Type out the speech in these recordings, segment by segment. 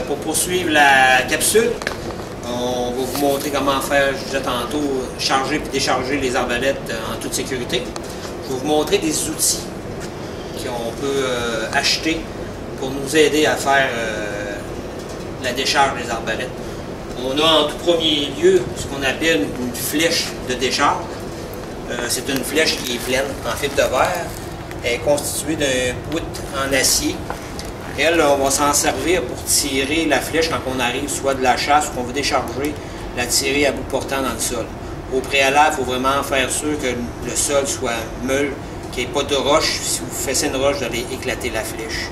pour poursuivre la capsule, on va vous montrer comment faire, je disais tantôt, charger et décharger les arbalètes en toute sécurité. Je vais vous montrer des outils qu'on peut acheter pour nous aider à faire la décharge des arbalètes. On a en tout premier lieu ce qu'on appelle une flèche de décharge. C'est une flèche qui est pleine en fibre de verre. Elle est constituée d'un bout en acier. Elle, on va s'en servir pour tirer la flèche quand on arrive soit de la chasse ou qu'on veut décharger, la tirer à bout portant dans le sol. Au préalable, il faut vraiment faire sûr que le sol soit meule, qu'il n'y ait pas de roche. Si vous fessez une roche, vous allez éclater la flèche.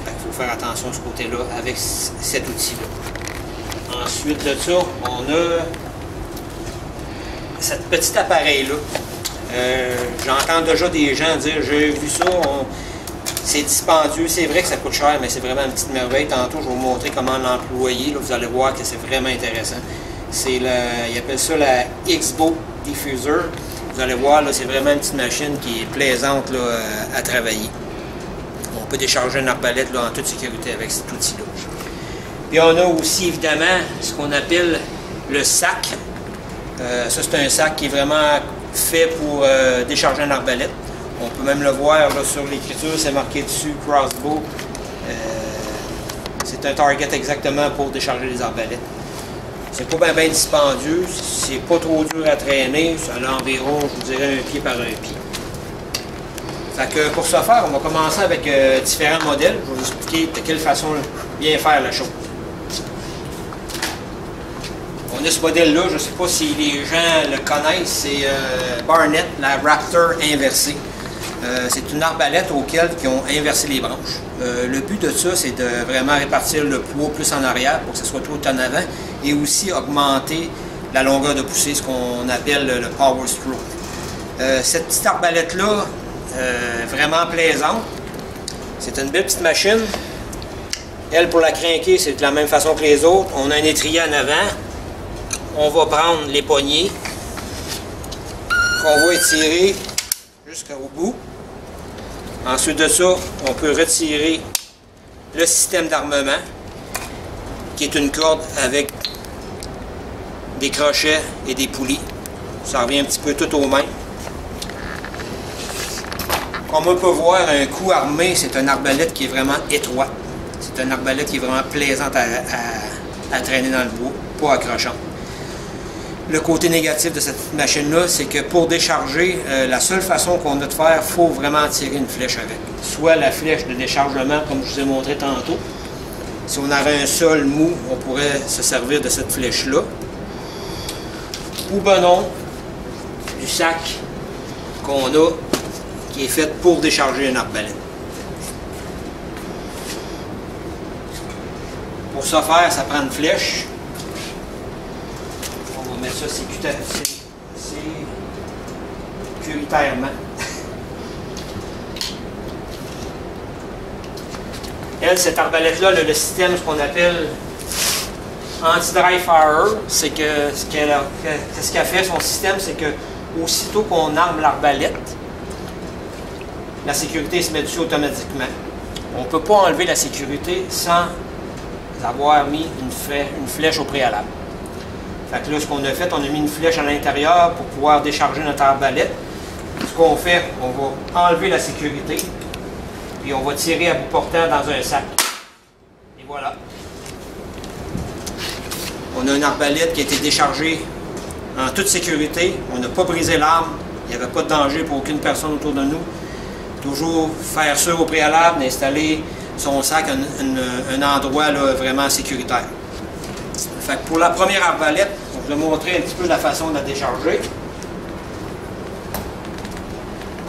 Il faut faire attention à ce côté-là avec cet outil-là. Ensuite de ça, on a cet petit appareil-là. J'entends déjà des gens dire « j'ai vu ça, c'est dispendieux ». C'est vrai que ça coûte cher, mais c'est vraiment une petite merveille. Tantôt, je vais vous montrer comment l'employer. Vous allez voir que c'est vraiment intéressant. Ils appellent ça la X-Bow Diffuser. Vous allez voir, c'est vraiment une petite machine qui est plaisante là, à travailler. On peut décharger une arbalète là, en toute sécurité avec cet outil-là. Puis on a aussi évidemment ce qu'on appelle le sac. Ça, c'est un sac qui est vraiment fait pour décharger une arbalète. On peut même le voir là, sur l'écriture, c'est marqué dessus crossbow. C'est un target exactement pour décharger les arbalètes. C'est pas bien dispendieux, c'est pas trop dur à traîner, ça a environ, je vous dirais, un pied par un pied. Fait que pour ce faire, on va commencer avec différents modèles. Je vais vous expliquer de quelle façon bien faire la chose. On a ce modèle-là, je ne sais pas si les gens le connaissent, c'est Barnett, la Raptor inversée. C'est une arbalète auquel ils ont inversé les branches. Le but de ça, c'est de vraiment répartir le poids plus en arrière pour que ce soit tout en avant et aussi augmenter la longueur de poussée, ce qu'on appelle le power stroke. Cette petite arbalète-là, vraiment plaisante. C'est une belle petite machine. Elle, pour la crinquer, c'est de la même façon que les autres. On a un étrier en avant. On va prendre les poignées qu'on va étirer jusqu'au bout. Ensuite de ça, on peut retirer le système d'armement, qui est une corde avec des crochets et des poulies. Ça revient un petit peu tout au même. Comme on peut voir, un coup armé, c'est une arbalète qui est vraiment étroite. C'est une arbalète qui est vraiment plaisante à traîner dans le bois, pas accrochante. Le côté négatif de cette machine-là, c'est que pour décharger, la seule façon qu'on a de faire, il faut vraiment tirer une flèche avec. Soit la flèche de déchargement, comme je vous ai montré tantôt. Si on avait un sol mou, on pourrait se servir de cette flèche-là. Ou ben non, du sac qu'on a, qui est fait pour décharger une arbalète. Pour ce faire, ça prend une flèche. On va mettre ça sécuritairement. Elle, cette arbalète-là, le système, ce qu'on appelle anti-dry fire, c'est que ce qu'elle fait, son système, c'est que aussitôt qu'on arme l'arbalète, la sécurité se met dessus automatiquement. On ne peut pas enlever la sécurité sans avoir mis une flèche au préalable. Fait que là, ce qu'on a fait, on a mis une flèche à l'intérieur pour pouvoir décharger notre arbalète. Ce qu'on fait, on va enlever la sécurité, puis on va tirer à bout portant dans un sac. Et voilà. On a une arbalète qui a été déchargée en toute sécurité. On n'a pas brisé l'arme. Il n'y avait pas de danger pour aucune personne autour de nous. Toujours faire sûr au préalable d'installer son sac à un endroit là, vraiment sécuritaire. Fait que pour la première arbalète, je vais vous montrer un petit peu la façon de la décharger.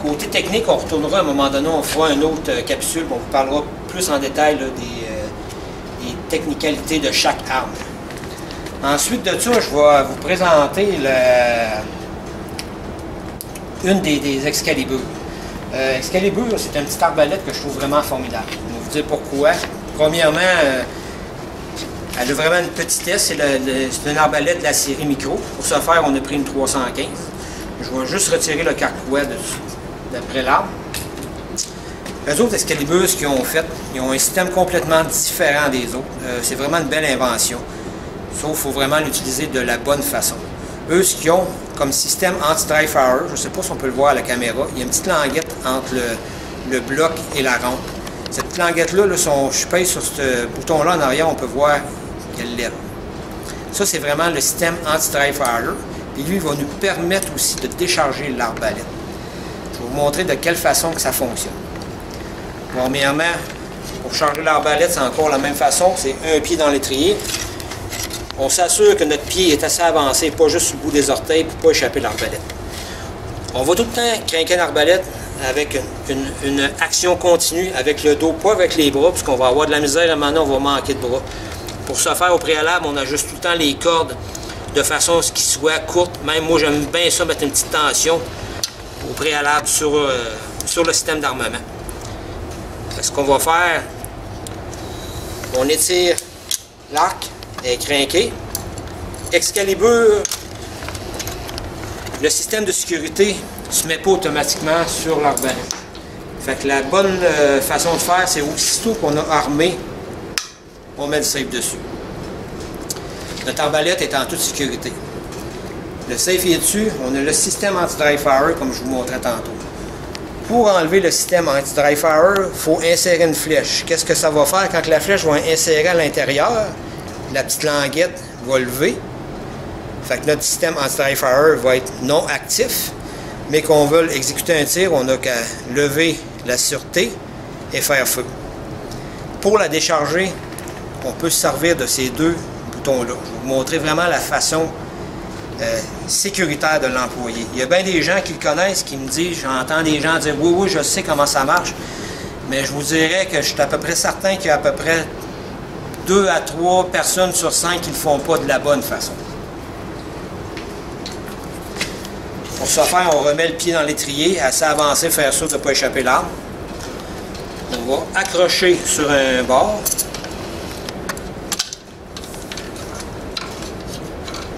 Côté technique, on retournera à un moment donné, on fera une autre capsule, on vous parlera plus en détail là, des technicalités de chaque arme. Ensuite de ça, je vais vous présenter une des Excalibur. Excalibur, c'est une petite arbalète que je trouve vraiment formidable. Je vais vous dire pourquoi. Premièrement, elle a vraiment une petitesse. C'est une arbalète de la série micro. Pour ce faire, on a pris une 315. Je vais juste retirer le carquois d'après l'arme. Les autres Excalibur, ce qu'ils ont fait, ils ont un système complètement différent des autres. C'est vraiment une belle invention. Sauf qu'il faut vraiment l'utiliser de la bonne façon. Eux, ce qu'ils ont comme système anti-dry fire, je ne sais pas si on peut le voir à la caméra, il y a une petite languette entre le bloc et la rampe. Cette petite languette-là, je pèse sur ce bouton-là en arrière, on peut voir qu'elle lève. Ça, c'est vraiment le système anti-dry fire. Et lui, il va nous permettre aussi de décharger l'arbalète. Je vais vous montrer de quelle façon que ça fonctionne. Premièrement, pour charger l'arbalète, c'est encore la même façon. C'est un pied dans l'étrier. On s'assure que notre pied est assez avancé, pas juste sur le bout des orteils pour ne pas échapper l'arbalète. On va tout le temps craquer l'arbalète avec une action continue, avec le dos, pas avec les bras, parce qu'on va avoir de la misère, à un moment donné, on va manquer de bras. Pour ce faire, au préalable, on ajuste tout le temps les cordes de façon à ce qu'ils soient courtes. Même moi, j'aime bien ça, mettre une petite tension au préalable sur le système d'armement. Ce qu'on va faire, on étire l'arc et crinqué. Excalibur, le système de sécurité ne se met pas automatiquement sur l'arbalète. Fait que la bonne façon de faire, c'est aussitôt qu'on a armé, on met le safe dessus. Notre arbalète est en toute sécurité. Le safe est dessus, on a le système anti-dry fire comme je vous montrais tantôt. Pour enlever le système anti-dry fire, il faut insérer une flèche. Qu'est-ce que ça va faire quand la flèche va insérer à l'intérieur? La petite languette va lever. Fait que notre système anti-dry fire va être non actif. Mais qu'on veut exécuter un tir, on n'a qu'à lever la sûreté et faire feu. Pour la décharger, on peut se servir de ces deux boutons-là. Je vais vous montrer vraiment la façon sécuritaire de l'employer. Il y a bien des gens qui le connaissent, qui me disent, j'entends des gens dire « Oui, oui, je sais comment ça marche », mais je vous dirais que je suis à peu près certain qu'il y a à peu près 2 à 3 personnes sur 5 qui ne le font pas de la bonne façon. Pour ce faire, on remet le pied dans l'étrier, assez avancé, faire sûr de ne pas échapper l'arme. On va accrocher sur un bord.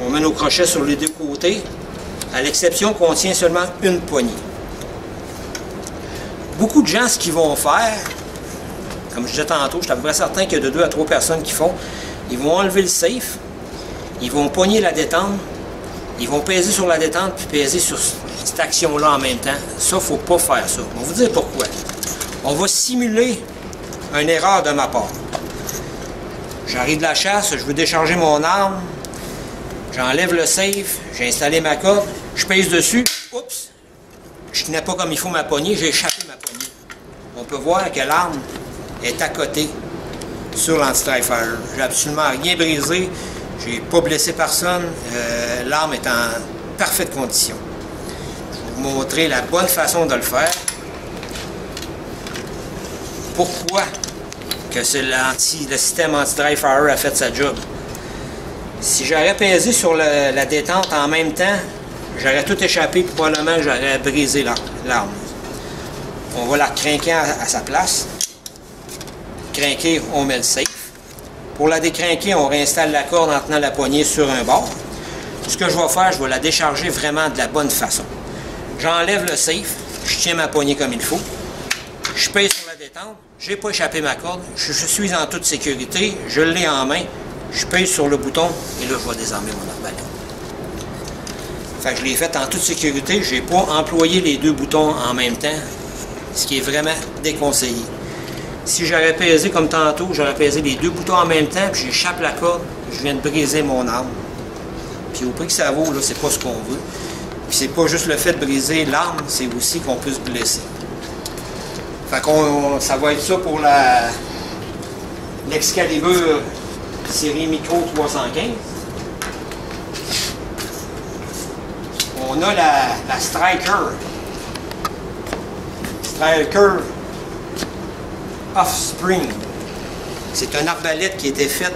On met nos crochets sur les deux côtés, à l'exception qu'on tient seulement une poignée. Beaucoup de gens, ce qu'ils vont faire, comme je disais tantôt, je suis à peu près certain qu'il y a de 2 à 3 personnes qui font, ils vont enlever le safe, ils vont pogner la détente, ils vont peser sur la détente puis peser sur cette action-là en même temps. Ça, il ne faut pas faire ça. On va vous dire pourquoi. On va simuler une erreur de ma part. J'arrive de la chasse, je veux décharger mon arme, j'enlève le safe, j'ai installé ma corde, je pèse dessus, oups, je tenais pas comme il faut ma poignée, j'ai échappé ma poignée. On peut voir que l'arme est à côté sur l'anti-dry fire. J'ai absolument rien brisé, j'ai pas blessé personne, l'arme est en parfaite condition. Je vais vous montrer la bonne façon de le faire. Pourquoi que le système anti-dry fire a fait sa job? Si j'aurais pesé sur la détente en même temps, j'aurais tout échappé, probablement que j'aurais brisé l'arme. On va la crinquer à sa place. Crinquer, on met le safe. Pour la décrinquer, on réinstalle la corde en tenant la poignée sur un bord. Ce que je vais faire, je vais la décharger vraiment de la bonne façon. J'enlève le safe, je tiens ma poignée comme il faut. Je pèse sur la détente, je n'ai pas échappé ma corde, je suis en toute sécurité, je l'ai en main. Je pèse sur le bouton et là, je vais désarmer mon arbalète. Fait que je l'ai fait en toute sécurité. Je n'ai pas employé les deux boutons en même temps, ce qui est vraiment déconseillé. Si j'aurais pesé comme tantôt, j'aurais pesé les deux boutons en même temps, puis j'échappe la corde, je viens de briser mon arme. Puis au prix que ça vaut, là, c'est pas ce qu'on veut. Puis c'est pas juste le fait de briser l'arme, c'est aussi qu'on peut se blesser. Fait qu'on, ça va être ça pour l'Excalibur série Micro 315. On a la Striker. Striker Offspring. C'est un arbalète qui a été fait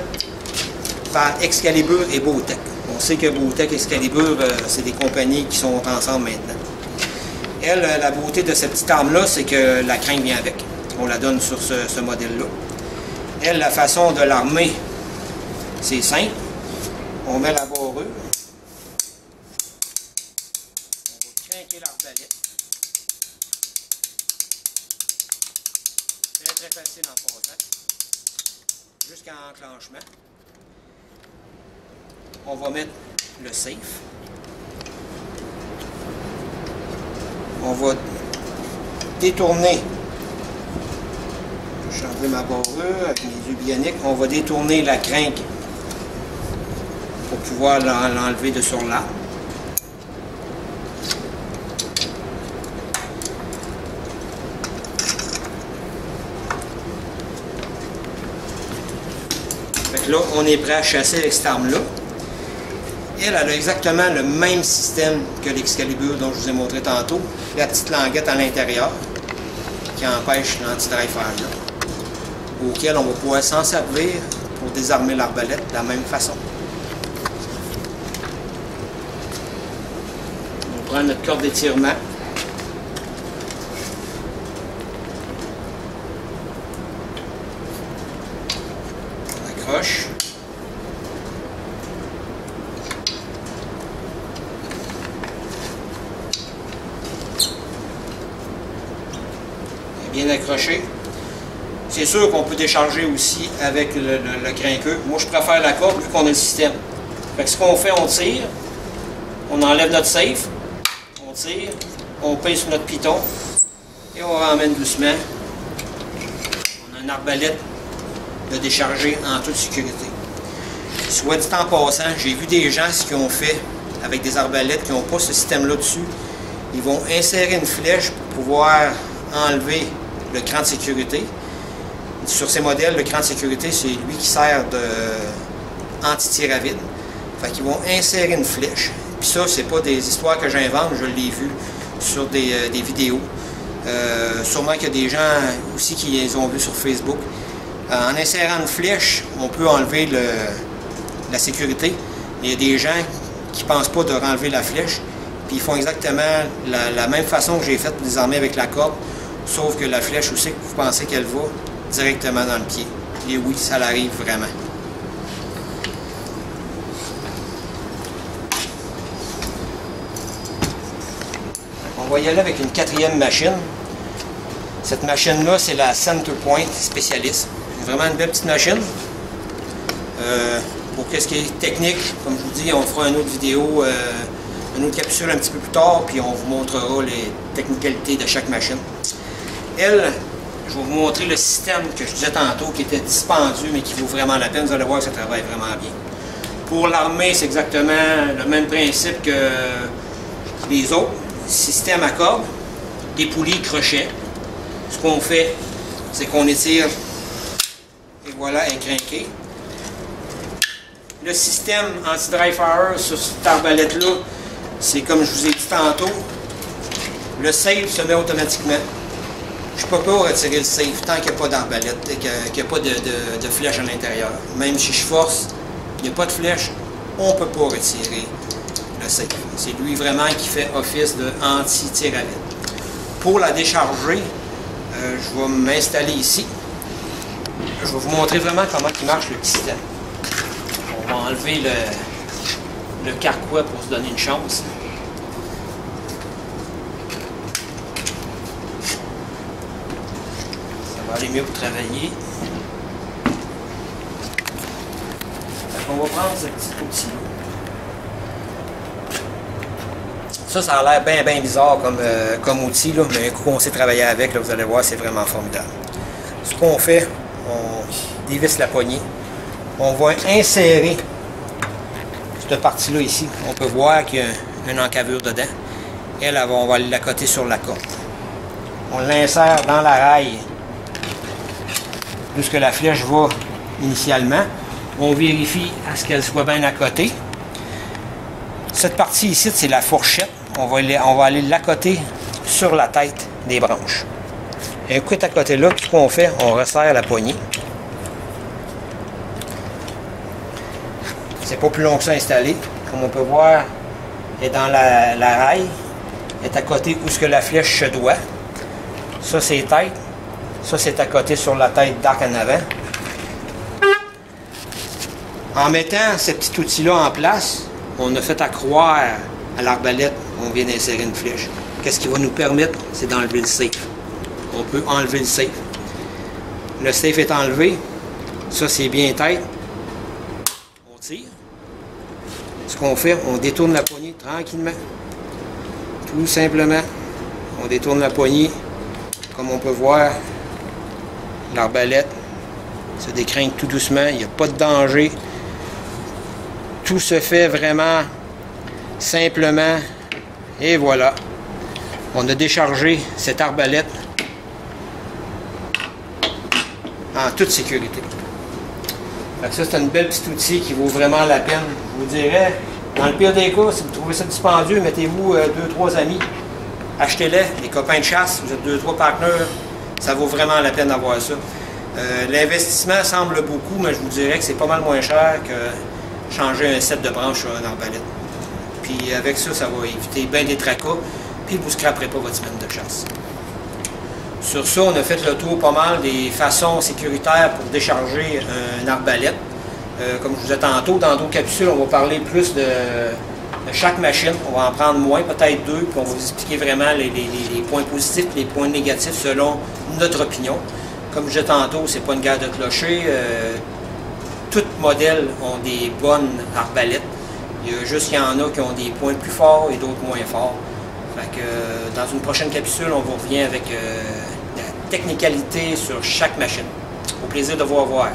par Excalibur et Bowtech. On sait que Bowtech et Excalibur, c'est des compagnies qui sont ensemble maintenant. Elle, la beauté de cette petite arme-là, c'est que la crinque vient avec. On la donne sur ce modèle-là. Elle, la façon de l'armer, c'est simple. On met la barrure. On va crinquer l'arbalète. très facile en passant. Jusqu'à enclenchement. On va mettre le safe. On va détourner. Je vais changer ma barrure avec mes yeux bioniques. On va détourner la crinque pour pouvoir l'enlever de sur l'arme. Là, on est prêt à chasser avec cette arme-là. Elle a exactement le même système que l'Excalibur dont je vous ai montré tantôt. La petite languette à l'intérieur qui empêche l'anti-dry fire, auquel on va pouvoir s'en servir pour désarmer l'arbalète de la même façon. On prend notre corde d'étirement. Accroche. Bien accroché. C'est sûr qu'on peut décharger aussi avec le crinqueux. Moi, je préfère la corde vu qu'on a le système. Fait que ce qu'on fait, on tire, on enlève notre safe, on tire, on pèse sur notre piton et on ramène doucement. On a une arbalète de décharger en toute sécurité. Soit dit en passant, j'ai vu des gens ce qu'ils ont fait avec des arbalètes qui n'ont pas ce système-là dessus. Ils vont insérer une flèche pour pouvoir enlever le cran de sécurité. Sur ces modèles, le cran de sécurité, c'est lui qui sert de anti-tir à vide. Fait qu'ils vont insérer une flèche. Puis ça, c'est pas des histoires que j'invente, je l'ai vu sur des vidéos. Sûrement qu'il y a des gens aussi qui les ont vus sur Facebook. En insérant une flèche, on peut enlever la sécurité. Il y a des gens qui ne pensent pas de renlever la flèche, puis ils font exactement la même façon que j'ai fait pour désarmer avec la corde, sauf que la flèche aussi, vous pensez qu'elle va directement dans le pied. Et oui, ça l'arrive vraiment. On va y aller avec une quatrième machine. Cette machine-là, c'est la Centerpoint Specialist. Vraiment une belle petite machine. Pour ce qui est technique, comme je vous dis, on fera une autre vidéo, une autre capsule un petit peu plus tard, puis on vous montrera les technicalités de chaque machine. Elle, je vais vous montrer le système que je disais tantôt, qui était dispendieux, mais qui vaut vraiment la peine. Vous allez voir que ça travaille vraiment bien. Pour l'armée, c'est exactement le même principe que les autres. Système à corde, des poulies crochet. Ce qu'on fait, c'est qu'on étire, et voilà, un crinqué. Le système anti-dry fire sur cette arbalète-là, c'est comme je vous ai dit tantôt, le safe se met automatiquement. Je ne peux pas retirer le safe tant qu'il n'y a pas d'arbalète, qu'il n'y a pas de flèche à l'intérieur. Même si je force, il n'y a pas de flèche, on ne peut pas retirer le safe. C'est lui vraiment qui fait office de anti-tir à vide. Pour la décharger, je vais m'installer ici. Je vais vous montrer vraiment comment il marche le système. On va enlever le carquois pour se donner une chance. Ça va aller mieux pour travailler. On va prendre ce petit outil-là. Ça a l'air bien bizarre comme outil, là, mais un coup on sait travailler avec, là, vous allez voir, c'est vraiment formidable. Ce qu'on fait, on dévisse la poignée. On va insérer cette partie-là ici. On peut voir qu'il y a une encavure dedans. Elle, on va la coter sur la corde. On l'insère dans la raille d'où ce que la flèche va initialement. On vérifie à ce qu'elle soit bien accotée. Cette partie ici, c'est la fourchette. On va aller l'accoter sur la tête des branches. Et un coup à côté là, tout ce qu'on fait, on resserre la poignée. C'est pas plus long que ça installé. Comme on peut voir, elle est dans la raille. Elle est à côté où ce que la flèche se doit. Ça, c'est tête. Ça, c'est à côté sur la tête d'arc en avant. En mettant ce petit outil-là en place, on a fait accroire à l'arbalète qu'on vient d'insérer une flèche. Qu'est-ce qui va nous permettre? C'est d'enlever le safe. On peut enlever le safe. Le safe est enlevé. Ça, c'est bien tête. On tire. Ce qu'on fait, on détourne la poignée tranquillement. Tout simplement. On détourne la poignée. Comme on peut voir, l'arbalète se décrinque tout doucement. Il n'y a pas de danger. Tout se fait vraiment simplement. Et voilà. On a déchargé cette arbalète en toute sécurité. Ça, c'est un bel petit outil qui vaut vraiment la peine. Je vous dirais, dans le pire des cas, si vous trouvez ça dispendieux, mettez-vous 2-3 amis, achetez-les, les copains de chasse, vous êtes 2-3 partenaires, ça vaut vraiment la peine d'avoir ça. L'investissement semble beaucoup, mais je vous dirais que c'est pas mal moins cher que changer un set de branches sur un arbalète. Puis avec ça, ça va éviter bien des tracas, puis vous ne scraperez pas votre semaine de chasse. Sur ça, on a fait le tour pas mal des façons sécuritaires pour décharger un arbalète. Comme je vous disais tantôt, dans d'autres capsules, on va parler plus de chaque machine. On va en prendre moins, peut-être 2, puis on va vous expliquer vraiment les points positifs et les points négatifs selon notre opinion. Comme je disais tantôt, c'est pas une guerre de clocher. Tous modèles ont des bonnes arbalètes. Il y a juste qu'il y en a qui ont des points plus forts et d'autres moins forts. Fait que, dans une prochaine capsule, on vous revient avec la technicalité sur chaque machine. Au plaisir de vous revoir.